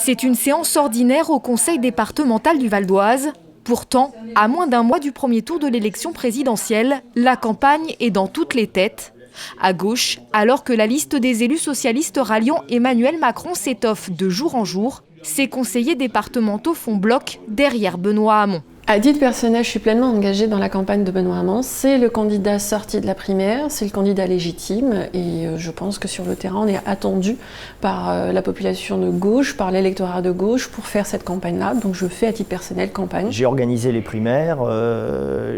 C'est une séance ordinaire au conseil départemental du Val d'Oise. Pourtant, à moins d'un mois du premier tour de l'élection présidentielle, la campagne est dans toutes les têtes. À gauche, alors que la liste des élus socialistes ralliant Emmanuel Macron s'étoffe de jour en jour, ses conseillers départementaux font bloc derrière Benoît Hamon. À titre personnel, je suis pleinement engagée dans la campagne de Benoît Hamon. C'est le candidat sorti de la primaire, c'est le candidat légitime et je pense que sur le terrain, on est attendu par la population de gauche, par l'électorat de gauche pour faire cette campagne-là. Donc je fais à titre personnel campagne. J'ai organisé les primaires,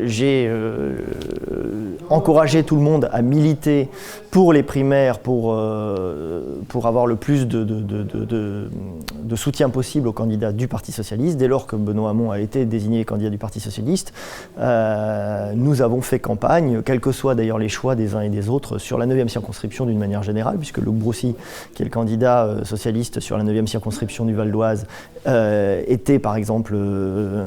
j'ai encouragé tout le monde à militer pour les primaires, pour avoir le plus de soutien possible aux candidats du Parti socialiste. Dès lors que Benoît Hamon a été désigné candidat du Parti socialiste, nous avons fait campagne, quels que soient d'ailleurs les choix des uns et des autres, sur la 9e circonscription d'une manière générale, puisque Luc Broussy, qui est le candidat socialiste sur la 9e circonscription du Val d'Oise, était par exemple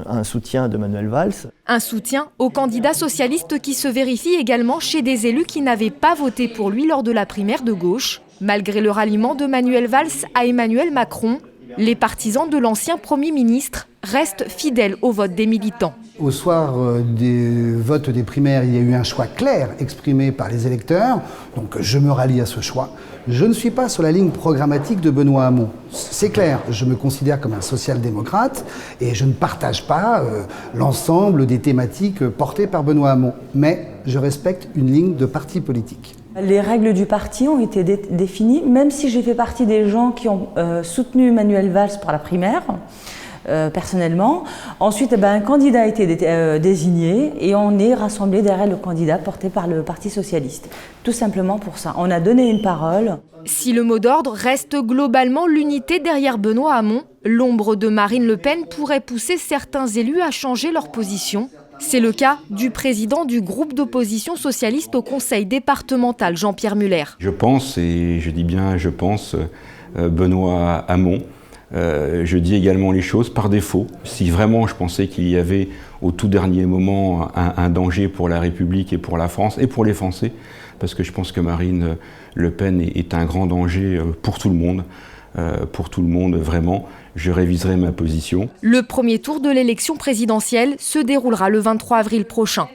un soutien de Manuel Valls. Un soutien au candidat socialiste qui se vérifie également chez des élus qui n'avaient pas voté pour lui lors de la primaire de gauche. Malgré le ralliement de Manuel Valls à Emmanuel Macron, les partisans de l'ancien Premier ministre restent fidèles au vote des militants. Au soir des votes des primaires, il y a eu un choix clair exprimé par les électeurs, donc je me rallie à ce choix. Je ne suis pas sur la ligne programmatique de Benoît Hamon. C'est clair, je me considère comme un social-démocrate et je ne partage pas l'ensemble des thématiques portées par Benoît Hamon. Mais je respecte une ligne de parti politique. Les règles du parti ont été définies, même si j'ai fait partie des gens qui ont soutenu Manuel Valls pour la primaire, personnellement. Ensuite, un candidat a été désigné et on est rassemblés derrière le candidat porté par le Parti socialiste. Tout simplement pour ça. On a donné une parole. Si le mot d'ordre reste globalement l'unité derrière Benoît Hamon, l'ombre de Marine Le Pen pourrait pousser certains élus à changer leur position. C'est le cas du président du groupe d'opposition socialiste au conseil départemental, Jean-Pierre Muller. Je pense, et je dis bien je pense, Benoît Hamon. Je dis également les choses par défaut. Si vraiment je pensais qu'il y avait au tout dernier moment un danger pour la République et pour la France et pour les Français, parce que je pense que Marine Le Pen est un grand danger pour tout le monde vraiment, je réviserai ma position. Le premier tour de l'élection présidentielle se déroulera le 23 avril prochain.